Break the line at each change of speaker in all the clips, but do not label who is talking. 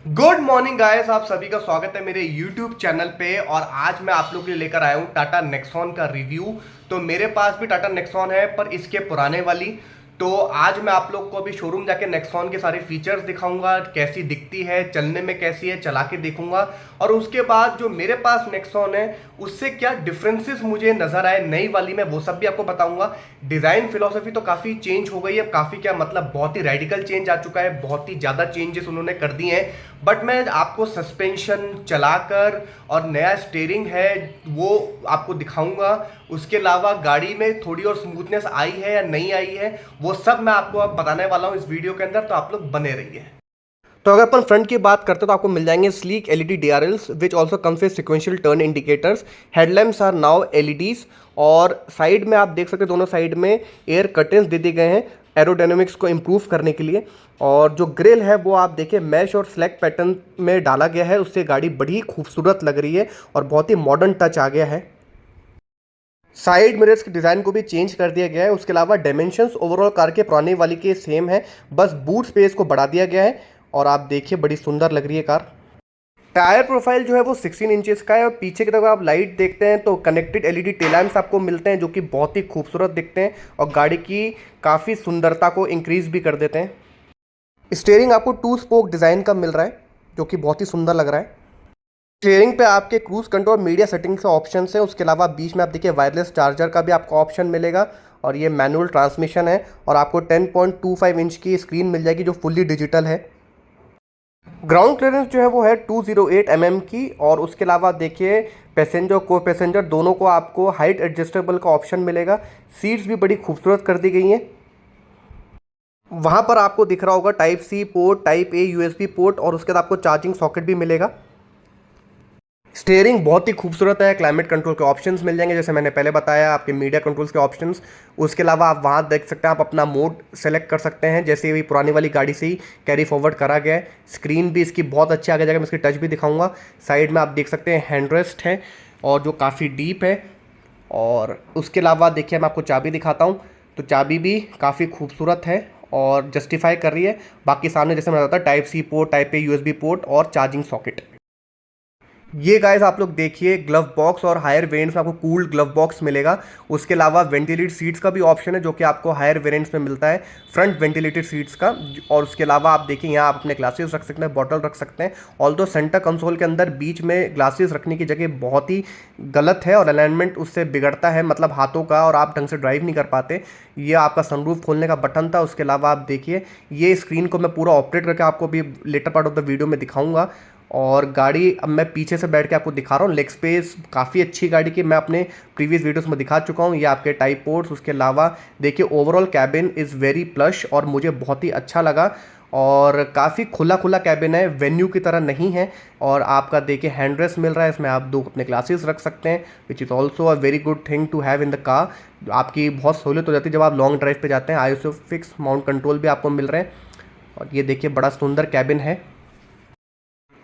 Good morning guys, आप सभी का स्वागत है मेरे YouTube चैनल पे। और आज मैं आप लोगों के लिए लेकर आया हूँ टाटा नेक्सॉन का रिव्यू। तो मेरे पास भी टाटा नेक्सॉन है, पर इसके पुराने वाली। तो आज मैं आप लोग को अभी शोरूम जाके नेक्सॉन के सारे फीचर्स दिखाऊंगा, कैसी दिखती है, चलने में कैसी है, चला के देखूंगा। और उसके बाद जो मेरे पास नेक्सॉन है उससे क्या डिफरेंसेस मुझे नजर आए नई वाली में, वो सब भी आपको बताऊंगा। डिजाइन फिलोसफी तो काफी चेंज हो गई है, काफी क्या मतलब बहुत ही रेडिकल चेंज आ चुका है, बहुत ही ज्यादा चेंजेस उन्होंने कर दिए हैं। बट मैं आपको सस्पेंशन चलाकर और नया स्टीयरिंग है वो आपको दिखाऊंगा। उसके अलावा गाड़ी में थोड़ी और स्मूथनेस आई है या नहीं आई है, वो सब मैं आपको अब बताने वाला हूं इस वीडियो के अंदर, तो आप लोग बने रहिए। तो अगर अपन फ्रंट की बात करते हैं तो आपको मिल जाएंगे sleek LED DRLs which also comes with sequential turn indicators. Headlamps are now LEDs. और साइड में आप देख सकते हैं दोनों साइड में एयर कर्टेंस दे दिए गए हैं एरोडायनेमिक्स को इम्प्रूव करने के लिए। और जो ग्रिल है वो आप देखिए मैश और स्लैक पैटर्न में डाला गया है, उससे गाड़ी बड़ी खूबसूरत लग रही है और बहुत ही मॉडर्न टच आ गया है। साइड मिरर्स के डिज़ाइन को भी चेंज कर दिया गया है। उसके अलावा डायमेंशंस ओवरऑल कार के पुराने वाली के सेम है, बस बूट स्पेस को बढ़ा दिया गया है। और आप देखिए बड़ी सुंदर लग रही है कार। टायर प्रोफाइल जो है वो 16 इंचेस का है। और पीछे की तरफ आप लाइट देखते हैं तो कनेक्टेड एलईडी टेल लैंप्स आपको मिलते हैं, जो कि बहुत ही खूबसूरत दिखते हैं और गाड़ी की काफ़ी सुंदरता को इंक्रीज भी कर देते हैं। स्टीयरिंग आपको टू स्पोक डिज़ाइन का मिल रहा है, जो कि बहुत ही सुंदर लग रहा है। स्टीयरिंग पे आपके क्रूज कंट्रोल मीडिया सेटिंग्स का ऑप्शन है। उसके अलावा बीच में आप देखिए वायरलेस चार्जर का भी आपको ऑप्शन मिलेगा। और ये मैनुअल ट्रांसमिशन है। और आपको 10.25 इंच की स्क्रीन मिल जाएगी जो फुल्ली डिजिटल है। ग्राउंड क्लियरेंस जो है वो है 208 mm की। और उसके अलावा देखिए पैसेंजर को पैसेंजर दोनों को आपको हाइट एडजस्टेबल का ऑप्शन मिलेगा। सीट्स भी बड़ी खूबसूरत कर दी गई हैं। वहाँ पर आपको दिख रहा होगा type C port, type A USB port, और उसके बाद आपको चार्जिंग सॉकेट भी मिलेगा। स्टीयरिंग बहुत ही खूबसूरत है। क्लाइमेट कंट्रोल के ऑप्शंस मिल जाएंगे, जैसे मैंने पहले बताया, आपके मीडिया कंट्रोल्स के ऑप्शंस। उसके अलावा आप वहाँ देख सकते हैं, आप अपना मोड सेलेक्ट कर सकते हैं, जैसे भी पुरानी वाली गाड़ी से ही कैरी फॉरवर्ड करा गया है। स्क्रीन भी इसकी बहुत अच्छी आगे जाकर मैं इसकी टच भी दिखाऊंगा। साइड में आप देख सकते हैं हैंडरेस्ट है और जो काफ़ी डीप है। और उसके अलावा देखिए मैं आपको चाबी दिखाता हूँ, तो चाबी भी काफ़ी खूबसूरत है और जस्टिफाई कर रही है। बाकी सामने जैसे मैं बताया type C port, type A USB port और चार्जिंग सॉकेट। ये गाइस आप लोग देखिए ग्लव बॉक्स, और हायर वेरिएंट्स में आपको कूल्ड ग्लव बॉक्स मिलेगा। उसके अलावा वेंटिलेटेड सीट्स का भी ऑप्शन है, जो कि आपको हायर वेरिएंट्स में मिलता है, फ्रंट वेंटिलेटेड सीट्स का। और उसके अलावा आप देखिए यहाँ आप अपने ग्लासेस रख सकते हैं, बॉटल रख सकते हैं। ऑल्दो सेंटर कंसोल के अंदर बीच में ग्लासेस रखने की जगह बहुत ही गलत है और अलाइनमेंट उससे बिगड़ता है, मतलब हाथों का, और आप ढंग से ड्राइव नहीं कर पाते। ये आपका सनरूफ खोलने का बटन था। उसके अलावा आप देखिए ये स्क्रीन को मैं पूरा ऑपरेट करके आपको भी latter part of the video में दिखाऊंगा। और गाड़ी अब मैं पीछे से बैठ के आपको दिखा रहा हूँ। लेग स्पेस काफ़ी अच्छी गाड़ी की, मैं अपने प्रीवियस वीडियोस में दिखा चुका हूँ। ये आपके टाइप पोर्ट्स। उसके अलावा देखिए overall cabin is very plush और मुझे बहुत ही अच्छा लगा। और काफ़ी खुला खुला कैबिन है, वेन्यू की तरह नहीं है। और आपका देखिए हैंड रेस्ट मिल रहा है, इसमें आप दो अपने ग्लासेस रख सकते हैं, which is also a very good thing to have in the car. आपकी बहुत सहूलियत हो जाती है जब आप लॉन्ग ड्राइव पे जाते हैं। आइसोफिक्स माउंट कंट्रोल भी आपको मिल रहे हैं। और ये देखिए बड़ा सुंदर कैबिन है।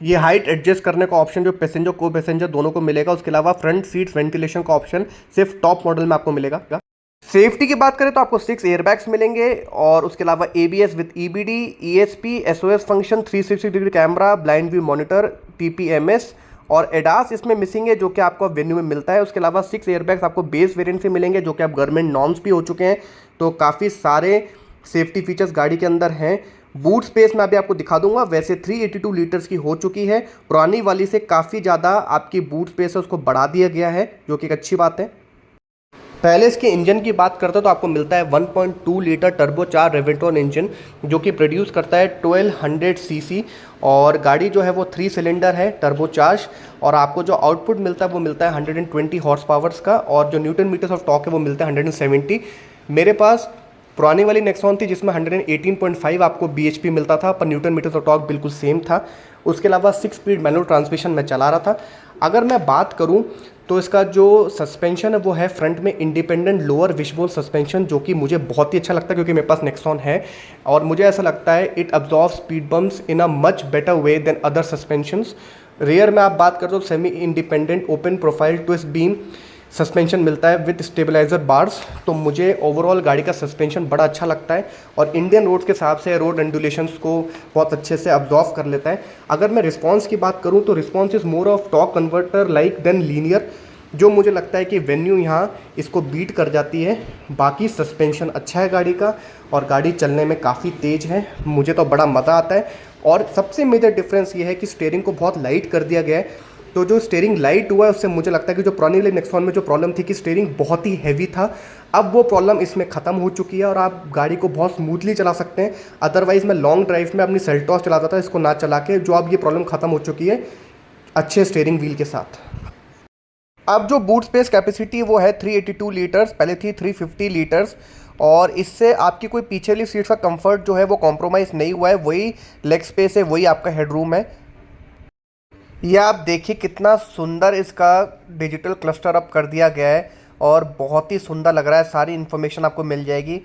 ये हाइट एडजस्ट करने का ऑप्शन जो पैसेंजर को पैसेंजर दोनों को मिलेगा। उसके अलावा फ्रंट सीट्स वेंटिलेशन का ऑप्शन सिर्फ टॉप मॉडल में आपको मिलेगा। सेफ्टी की बात करें तो आपको 6 एयरबैग्स मिलेंगे। और उसके अलावा ABS with EBD, ESP, SOS function, 360 degree camera, blind view monitor, PPMS और एडास इसमें मिसिंग है, जो कि आपको वेन्यू में मिलता है। उसके अलावा 6 एयरबैग्स आपको बेस वेरिएंट से मिलेंगे, जो कि आप गवर्नमेंट नॉर्म्स भी हो चुके हैं। तो काफ़ी सारे सेफ्टी फीचर्स गाड़ी के अंदर हैं। बूट स्पेस मैं अभी आपको दिखा दूंगा, वैसे 382 लीटर्स की हो चुकी है, पुरानी वाली से काफ़ी ज़्यादा आपकी बूट स्पेस है उसको बढ़ा दिया गया है, जो कि एक अच्छी बात है। पहले इसके इंजन की बात करते हैं तो आपको मिलता है 1.2 लीटर टर्बो 4 रेवेंटोन इंजन, जो कि प्रोड्यूस करता है 1200 सीसी। और गाड़ी जो है वो 3 सिलेंडर है, टर्बो चार्ज। और आपको जो आउटपुट मिलता है वो मिलता है 120 हॉर्स पावर्स का। और जो न्यूटन मीटर्स ऑफ टॉर्क है वो मिलता है 170। मेरे पास पुरानी वाली नेक्सॉन थी जिसमें 118.5 आपको bhp मिलता था, पर न्यूटन मीटर ऑफ टॉर्क बिल्कुल सेम था। उसके अलावा 6 स्पीड मैनुअल ट्रांसमिशन में चला रहा था। अगर मैं बात करूं तो इसका जो सस्पेंशन है वो है फ्रंट में इंडिपेंडेंट लोअर विशबोन सस्पेंशन, जो कि मुझे बहुत ही अच्छा लगता है क्योंकि मेरे पास नेक्सॉन है। और मुझे ऐसा लगता है it absorb speed bumps in a much better way than other suspensions. Rear में आप बात करते हो semi independent open profile twist beam suspension मिलता है विद स्टेबलाइजर बार्स। तो मुझे ओवरऑल गाड़ी का सस्पेंशन बड़ा अच्छा लगता है और इंडियन रोड्स के हिसाब से रोड एंडुलेशंस को बहुत अच्छे से अब्जॉर्व कर लेता है। अगर मैं रिस्पॉन्स की बात करूँ तो response is more of torque converter like than linear, जो मुझे लगता है कि वेन्यू यहाँ इसको बीट कर जाती है। बाकी सस्पेंशन अच्छा है गाड़ी का और गाड़ी चलने में काफ़ी तेज़ है, मुझे तो बड़ा मज़ा आता है। और सबसे मेजर डिफरेंस ये है कि स्टीयरिंग को बहुत लाइट कर दिया गया है। तो जो स्टीयरिंग लाइट हुआ है उससे मुझे लगता है कि जो पुरानी वाली नेक्सॉन में जो प्रॉब्लम थी कि स्टीयरिंग बहुत ही हैवी था, अब वो प्रॉब्लम इसमें ख़त्म हो चुकी है और आप गाड़ी को बहुत स्मूथली चला सकते हैं। अदरवाइज़ मैं लॉन्ग ड्राइव में अपनी सेल्टॉस चलाता था इसको ना चला के, जो अब ये प्रॉब्लम ख़त्म हो चुकी है अच्छे स्टीयरिंग व्हील के साथ। अब जो बूट स्पेस कैपेसिटी वो है 382 लीटर्स, पहले थी 350 लीटर्स। और इससे आपकी कोई पीछे वाली सीट्स का कंफर्ट जो है वो कॉम्प्रोमाइज़ नहीं हुआ है, वही लेग स्पेस है, वही आपका हेडरूम है। ये आप देखिए कितना सुंदर इसका डिजिटल क्लस्टर अप कर दिया गया है और बहुत ही सुंदर लग रहा है, सारी इन्फॉर्मेशन आपको मिल जाएगी।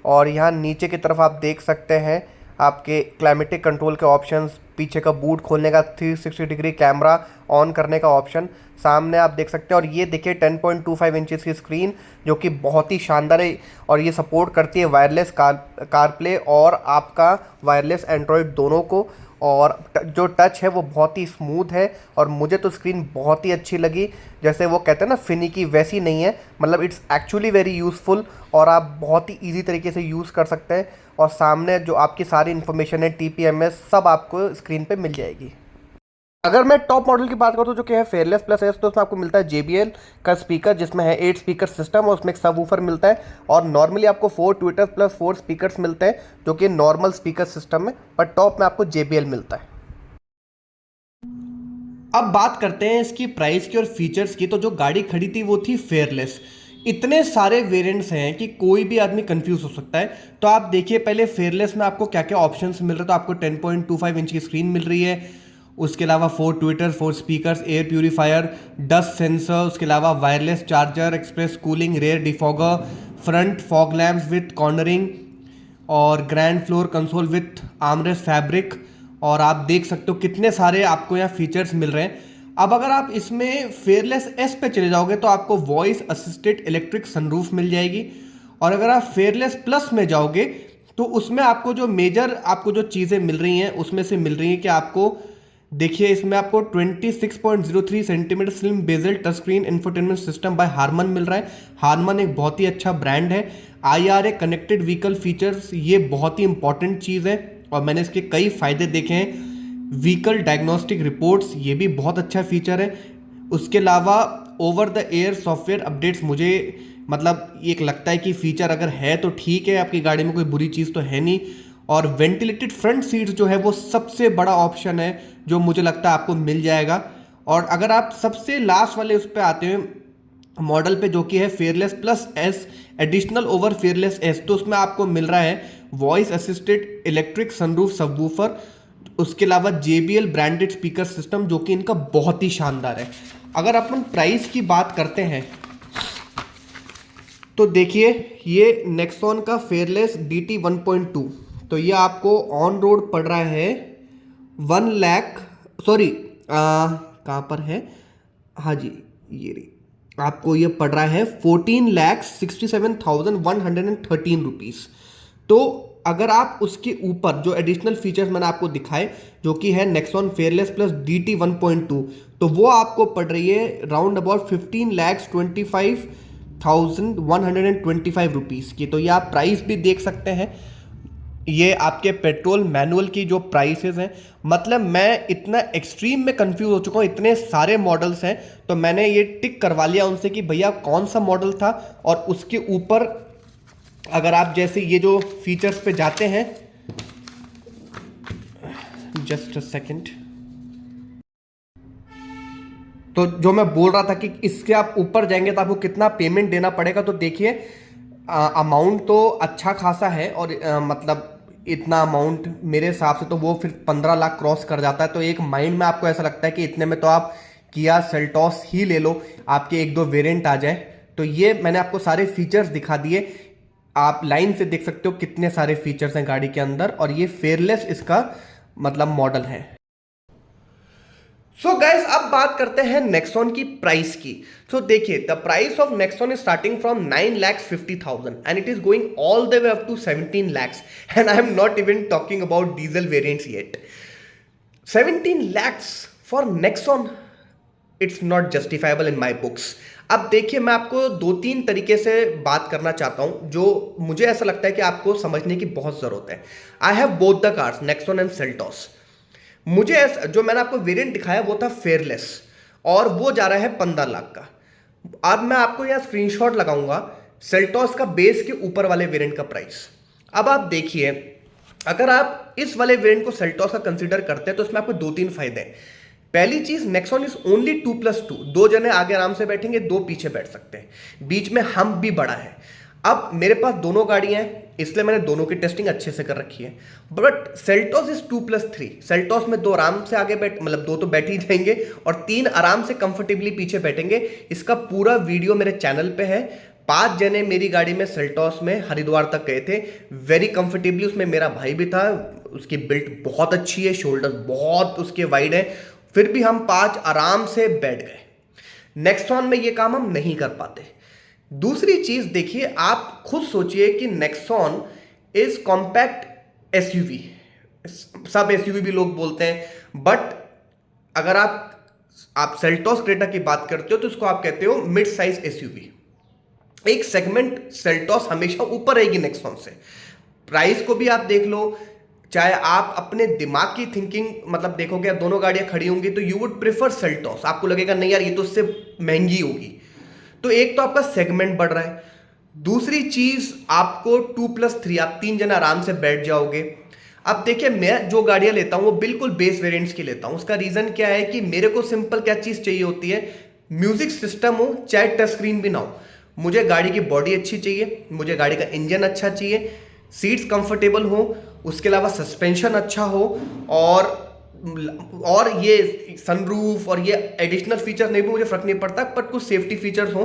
और यहाँ नीचे की तरफ आप देख सकते हैं आपके क्लाइमेटिक कंट्रोल के ऑप्शंस, पीछे का बूट खोलने का 360 डिग्री कैमरा ऑन करने का ऑप्शन सामने आप देख सकते हैं। और ये देखिए 10.25 इंचेस की स्क्रीन जो कि बहुत ही शानदार है और ये सपोर्ट करती है वायरलेस कारप्ले और आपका वायरलेस एंड्रॉयड दोनों को। और जो टच है वो बहुत ही स्मूथ है और मुझे तो स्क्रीन बहुत ही अच्छी लगी। जैसे वो कहते हैं ना फिनिकी, वैसी नहीं है, मतलब इट्स एक्चुअली वेरी यूज़फुल और आप बहुत ही ईजी तरीके से यूज़ कर सकते हैं। और सामने जो आपकी सारी इन्फॉर्मेशन है TPMS सब आपको स्क्रीन पे मिल जाएगी। अगर मैं टॉप मॉडल की बात करूँ तो जो कि है फेयरलेस प्लस एस, तो उसमें आपको मिलता है JBL का स्पीकर जिसमें है 8 स्पीकर सिस्टम और उसमें एक सब वूफर मिलता है। और नॉर्मली आपको 4 ट्विटर प्लस 4 स्पीकर्स मिलते हैं जो कि नॉर्मल स्पीकर सिस्टम में, पर टॉप में आपको JBL मिलता है। अब बात करते हैं इसकी प्राइस की और फीचर्स की। तो जो गाड़ी खड़ी थी वो थी फेयरलेस। इतने सारे वेरिएंट्स हैं कि कोई भी आदमी कंफ्यूज हो सकता है। तो आप देखिए पहले फेयरलेस में आपको क्या क्या ऑप्शंस मिल रहे हैं। तो आपको 10.25 इंच की स्क्रीन मिल रही है, उसके अलावा 4 tweeter, 4 speakers, air purifier, dust sensor, उसके अलावा wireless charger, express cooling, rear defogger, front fog lamps with cornering और grand floor console with armrest fabric. और आप देख सकते हो कितने सारे आपको यहाँ फीचर्स मिल रहे हैं। अब अगर आप इसमें फेयरलेस एस पे चले जाओगे तो आपको वॉइस असिस्टेड इलेक्ट्रिक सनरूफ मिल जाएगी। और अगर आप फेयरलेस प्लस में जाओगे तो उसमें आपको जो मेजर आपको जो चीज़ें मिल रही हैं उसमें से मिल रही हैं कि आपको देखिए इसमें आपको 26.03 centimetre slim bezel touch screen infotainment system by Harman मिल रहा है। हारमन एक बहुत ही अच्छा ब्रांड है। IRA कनेक्टेड व्हीकल फीचर्स, ये बहुत ही इंपॉर्टेंट चीज़ है और मैंने इसके कई फ़ायदे देखे हैं। व्हीकल डायग्नोस्टिक रिपोर्ट्स, ये भी बहुत अच्छा फीचर है। उसके अलावा over the air software updates, मुझे मतलब एक लगता है कि फ़ीचर अगर है तो ठीक है, आपकी गाड़ी में कोई बुरी चीज़ तो है नहीं। और वेंटिलेटेड फ्रंट सीट्स जो है वो सबसे बड़ा ऑप्शन है जो मुझे लगता है आपको मिल जाएगा। और अगर आप सबसे लास्ट वाले उस पर आते हैं मॉडल पे जो कि है fearless plus S additional over fearless S, तो उसमें आपको मिल रहा है voice assisted electric sunroof subwoofer, उसके अलावा JBL ब्रांडेड स्पीकर सिस्टम जो कि इनका बहुत ही शानदार है। अगर अपन प्राइस की बात करते हैं तो देखिए ये नेक्सॉन का फेयरलेस DT 1.2, तो ये आपको ऑन रोड पड़ रहा है 1 लाख, सॉरी कहाँ पर है, हाँ जी ये रही, आपको ये पड़ रहा है 14,67,113 रुपीज़। तो अगर आप उसके ऊपर जो एडिशनल फीचर्स मैंने आपको दिखाए जो कि है नेक्सॉन फेयरलेस प्लस DT 1.2, तो वो आपको पड़ रही है राउंड अबाउट 15,25,125 रुपीज़ की। तो ये आप प्राइस भी देख सकते हैं, ये आपके पेट्रोल मैनुअल की जो प्राइसेस हैं। मतलब मैं इतना एक्सट्रीम में कंफ्यूज हो चुका हूँ, इतने सारे मॉडल्स हैं तो मैंने ये टिक करवा लिया उनसे कि भैया कौन सा मॉडल था। और उसके ऊपर अगर आप जैसे ये जो फीचर्स पे जाते हैं, जस्ट अ सेकंड, तो जो मैं बोल रहा था कि इसके आप ऊपर जाएंगे तो आपको कितना पेमेंट देना पड़ेगा। तो देखिए अमाउंट तो अच्छा खासा है और मतलब इतना अमाउंट मेरे हिसाब से तो वो फिर 15 लाख क्रॉस कर जाता है। तो एक माइंड में आपको ऐसा लगता है कि इतने में तो आप किया सेल्टॉस ही ले लो, आपके 1-2 वेरिएंट आ जाए। तो ये मैंने आपको सारे फीचर्स दिखा दिए, आप लाइन से देख सकते हो कितने सारे फीचर्स हैं गाड़ी के अंदर। और ये फेयरलेस इसका मतलब मॉडल है। सो गाइस अब बात करते हैं नेक्सॉन की प्राइस की। सो देखिए, the price of Nexon is starting from 9,50,000 and it is going all the way up to 17 lakhs and I am not even talking about diesel variants yet. 17 lakhs for Nexon, it's not justifiable in my books. अब देखिए, मैं आपको दो तीन तरीके से बात करना चाहता हूं जो मुझे ऐसा लगता है कि आपको समझने की बहुत जरूरत है। I have both the cars, Nexon and Seltos. मुझे ऐसा, जो मैंने आपको वेरिएंट दिखाया वो था फेयरलेस, और वो जा रहा है 15 लाख का। अब मैं आपको यहाँ स्क्रीनशॉट लगाऊंगा सेल्टॉस का बेस के ऊपर वाले वेरिएंट का प्राइस। अब आप देखिए, अगर आप इस वाले वेरिएंट को सेल्टॉस का कंसीडर करते हैं तो इसमें आपको दो तीन फायदे हैं। पहली चीज, नेक्सॉन इज ओनली 2+2, दो जने आगे आराम से बैठेंगे, दो पीछे बैठ सकते हैं, बीच में हम भी बड़ा है। अब मेरे पास दोनों गाड़ियां हैं, इसलिए मैंने दोनों की टेस्टिंग अच्छे से कर रखी है। बट सेल्टॉस इज 2+3, सेल्टॉस में दो आराम से आगे बैठ, मतलब दो तो बैठ ही जाएंगे और तीन आराम से कंफर्टेबली पीछे बैठेंगे। इसका पूरा वीडियो मेरे चैनल पे है। 5 जने मेरी गाड़ी में सेल्टॉस में हरिद्वार तक गए थे, वेरी कंफर्टेबली। उसमें मेरा भाई भी था, उसकी बिल्ट बहुत अच्छी है, शोल्डर बहुत उसके वाइड है, फिर भी हम 5 आराम से बैठ गए। नेक्सॉन में ये काम हम नहीं कर पाते। दूसरी चीज देखिए, आप खुद सोचिए कि नेक्सॉन इज कॉम्पैक्ट एसयूवी, सब एसयूवी भी लोग बोलते हैं, बट अगर आप सेल्टॉस क्रेटा की बात करते हो तो इसको आप कहते हो मिड साइज एसयूवी। एक सेगमेंट सेल्टॉस हमेशा ऊपर रहेगी नेक्सॉन से। प्राइस को भी आप देख लो, चाहे आप अपने दिमाग की थिंकिंग मतलब देखोगे, दोनों गाड़ियां खड़ी होंगी तो यू वुड प्रेफर सेल्टॉस। आपको लगेगा नहीं यार ये तो उससे महंगी होगी। तो एक तो आपका सेगमेंट बढ़ रहा है, दूसरी चीज आपको 2+3, आप 3 जने आराम से बैठ जाओगे। अब देखिए, मैं जो गाड़ियां लेता हूं वो बिल्कुल बेस वेरिएंट्स की लेता हूं। उसका रीजन क्या है कि मेरे को सिंपल क्या चीज चाहिए होती है, म्यूजिक सिस्टम हो चाहे टच स्क्रीन भी ना हो, मुझे गाड़ी की बॉडी अच्छी चाहिए, मुझे गाड़ी का इंजन अच्छा चाहिए, सीट्स कंफर्टेबल हो, उसके अलावा सस्पेंशन अच्छा हो, और ये सनरूफ और ये एडिशनल फीचर नहीं भी मुझे फर्क नहीं पड़ता, बट कुछ सेफ्टी फीचर्स हो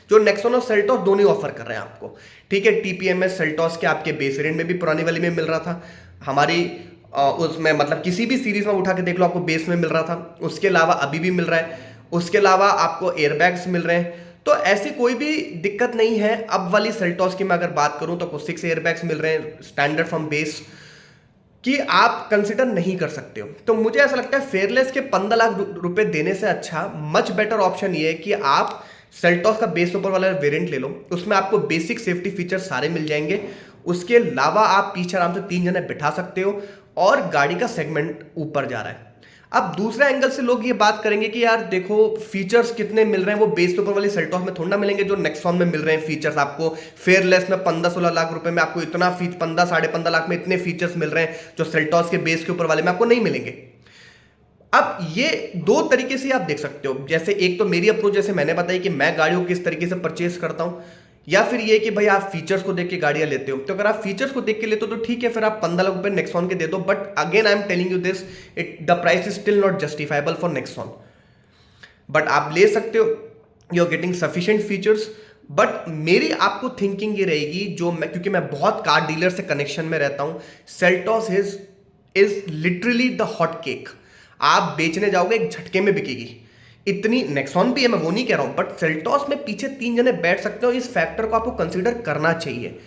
जो नेक्सॉन और सेल्टॉस दोनों ही ऑफर कर रहे हैं आपको। ठीक है, टीपीएमएस सेल्टॉस के आपके बेस वेरिएंट में भी पुरानी वाली में मिल रहा था, हमारी उसमें मतलब किसी भी सीरीज में उठा के देख लो आपको बेस में मिल रहा था, उसके अलावा अभी भी मिल रहा है, उसके अलावा आपको एयरबैग्स मिल रहे हैं। तो ऐसी कोई भी दिक्कत नहीं है। अब वाली सेल्टॉस की मैं अगर बात करूं तो आपको 6 एयरबैग्स मिल रहे हैं स्टैंडर्ड फ्रॉम बेस, कि आप कंसिडर नहीं कर सकते हो। तो मुझे ऐसा लगता है फेयरलेस के 15 लाख रुपए देने से अच्छा मच बेटर ऑप्शन ये है कि आप सेल्टॉस का बेस ऊपर वाला वेरिएंट ले लो, उसमें आपको बेसिक सेफ्टी फीचर सारे मिल जाएंगे। उसके अलावा आप पीछे आराम से 3 जने बिठा सकते हो और गाड़ी का सेगमेंट ऊपर जा रहा है। अब दूसरे एंगल से लोग ये बात करेंगे कि यार देखो फीचर्स कितने मिल रहे हैं, वो बेस ऊपर वाली सेल्टॉस में थोड़ा ना मिलेंगे जो नेक्सॉन में मिल रहे हैं फीचर्स। आपको फेयरलेस में 15-16 लाख रुपए में आपको इतना 15-15.5 लाख में इतने फीचर्स मिल रहे हैं जो सेल्टॉस के बेस के ऊपर वाले में आपको नहीं मिलेंगे। अब ये दो तरीके से आप देख सकते हो, जैसे एक तो मेरी अप्रोच जैसे मैंने बताई कि मैं गाड़ियों को किस तरीके से परचेज करता हूं, या फिर ये कि भाई आप फीचर्स को देख के गाड़ियां लेते हो। तो अगर आप फीचर्स को देख के लेते हो तो ठीक है, फिर आप 15 लाख रुपए नेक्सॉन के दे दो, but again I am telling you this, the price is still not justifiable for Nexon. But आप ले सकते हो, you are getting sufficient features. But मेरी आपको थिंकिंग ये रहेगी, जो मैं क्योंकि मैं बहुत कार डीलर से कनेक्शन में रहता हूं, Seltos is literally the hot cake. आप बेचने जाओगे एक झटके में बिकेगी इतनी। नेक्सॉन भी है, मैं वो नहीं कह रहा हूं, बट सेल्टॉस में पीछे 3 जने बैठ सकते हो, इस फैक्टर को आपको कंसीडर करना चाहिए।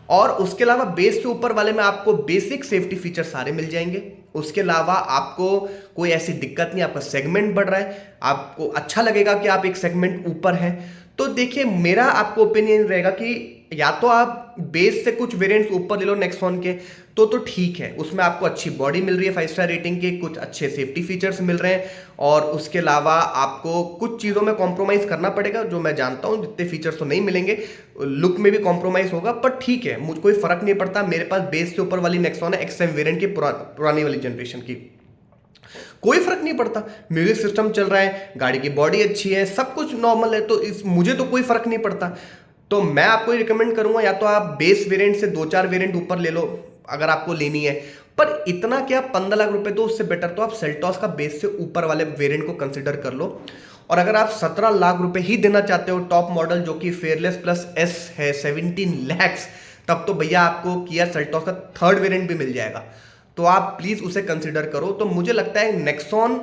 और उसके अलावा बेस से ऊपर वाले में आपको बेसिक सेफ्टी फीचर सारे मिल जाएंगे। उसके अलावा आपको कोई ऐसी दिक्कत नहीं, आपका सेगमेंट बढ़ रहा है, आपको अच्छा लगेगा कि आप एक सेगमेंट ऊपर हैं। तो देखिए, मेरा आपको ओपिनियन रहेगा कि या तो आप बेस से कुछ वेरिएंट्स ऊपर ले लो नेक्सॉन के, तो ठीक है, उसमें आपको अच्छी बॉडी मिल रही है 5 स्टार रेटिंग के, कुछ अच्छे सेफ्टी फीचर्स मिल रहे हैं, और उसके अलावा आपको कुछ चीज़ों में कॉम्प्रोमाइज करना पड़ेगा जो मैं जानता हूँ, जितने फीचर्स तो नहीं मिलेंगे, लुक में भी कॉम्प्रोमाइज होगा, पर ठीक है, मुझे कोई फर्क नहीं पड़ता। मेरे पास बेस से ऊपर वाली नेक्सॉन है एक्सएम वेरिएंट की, पुरानी वाली जनरेशन की, कोई फर्क नहीं पड़ता। म्यूजिक सिस्टम चल रहा है, गाड़ी की बॉडी अच्छी है, सब कुछ नॉर्मल है, तो मुझे तो कोई फर्क नहीं पड़ता। तो मैं आपको रिकमेंड करूंगा या तो आप बेस वेरिएंट से 2-4 वेरिएंट ऊपर ले लो अगर आपको लेनी है, पर इतना क्या 15 लाख रुपए, तो उससे बेटर तो आप सेल्टॉस का बेस से ऊपर वाले वेरिएंट को कंसिडर कर लो। और अगर आप 17 लाख रुपए ही देना चाहते हो टॉप मॉडल जो कि फेयरलेस प्लस एस है 17 लैक्स, तब तो भैया आपको किया सेल्टॉस का 3rd वेरिएंट भी मिल जाएगा, तो आप प्लीज उसे कंसिडर करो। तो मुझे लगता है नेक्सॉन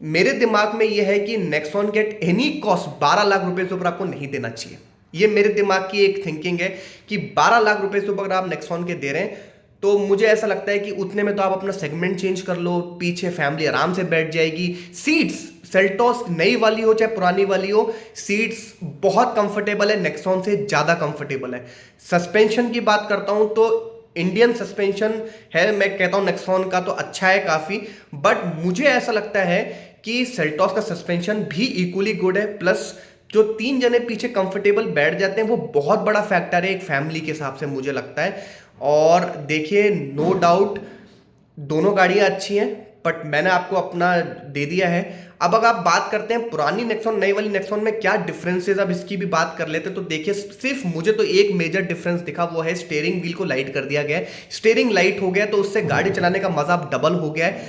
मेरे दिमाग में यह है कि नेक्सॉन के एट एनी कॉस्ट 12 लाख रुपए से ऊपर आपको नहीं देना चाहिए। ये मेरे दिमाग की एक थिंकिंग है कि 12 लाख रुपए से ऊपर अगर आप नेक्सॉन के दे रहे हैं तो मुझे ऐसा लगता है कि उतने में तो आप अपना सेगमेंट चेंज कर लो, पीछे फैमिली आराम से बैठ जाएगी। सीट्स सेल्टॉस नई वाली हो चाहे पुरानी वाली हो, सीट्स बहुत कंफर्टेबल है, नेक्सॉन से ज्यादा कंफर्टेबल है। सस्पेंशन की बात करता हूं तो इंडियन सस्पेंशन है, मैं कहता हूं नेक्सॉन का तो अच्छा है काफी, बट मुझे ऐसा लगता है कि सेल्टॉस का सस्पेंशन भी इक्वली गुड है। प्लस जो 3 जने पीछे कंफर्टेबल बैठ जाते हैं वो बहुत बड़ा फैक्टर है एक फैमिली के हिसाब से मुझे लगता है। और देखिए नो डाउट दोनों गाड़ियां अच्छी हैं, बट मैंने आपको अपना दे दिया है। अब अगर आप बात करते हैं पुरानी नेक्सॉन नई वाली नेक्सॉन में क्या डिफरेंसेस, अब इसकी भी बात कर लेते हैं। तो देखिए सिर्फ मुझे तो एक मेजर डिफरेंस दिखा, वो है स्टीयरिंग व्हील को लाइट कर दिया गया है। स्टीयरिंग लाइट हो गया तो उससे गाड़ी चलाने का मजा अब डबल हो गया है।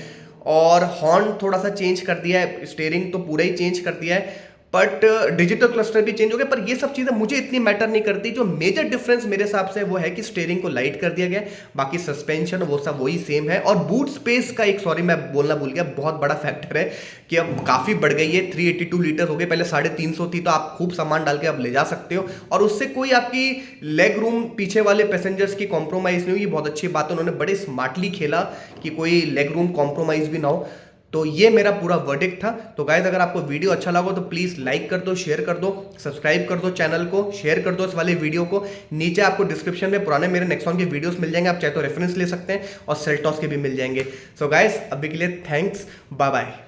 और हॉर्न थोड़ा सा चेंज कर दिया है, स्टीयरिंग तो पूरा ही चेंज कर दिया है, बट डिजिटल क्लस्टर भी चेंज हो गया। पर ये सब चीजें मुझे इतनी मैटर नहीं करती। जो मेजर डिफरेंस मेरे हिसाब से वो है कि स्टीयरिंग को लाइट कर दिया गया, बाकी सस्पेंशन वो सब वही सेम है। और बूट स्पेस का एक, सॉरी मैं बोलना भूल गया, बहुत बड़ा फैक्टर है कि अब काफी बढ़ गई है, 382 लीटर हो गए, पहले 350 थी, तो आप खूब सामान डाल के अब ले जा सकते हो। और उससे कोई आपकी लेग रूम पीछे वाले पैसेंजर्स की कॉम्प्रोमाइज नहीं हुई, बहुत अच्छी बात है, उन्होंने बड़े स्मार्टली खेला कि कोई लेग रूम कॉम्प्रोमाइज भी ना हो। तो ये मेरा पूरा वर्डिक्ट था। तो गाइज अगर आपको वीडियो अच्छा लगा तो प्लीज लाइक कर दो, शेयर कर दो, सब्सक्राइब कर दो चैनल को, शेयर कर दो इस वाले वीडियो को। नीचे आपको डिस्क्रिप्शन में पुराने मेरे नेक्सॉन के वीडियोस मिल जाएंगे, आप चाहे तो रेफरेंस ले सकते हैं, और सेल्टॉस के भी मिल जाएंगे। सो गाइज अभी के लिए थैंक्स, बाय बाय।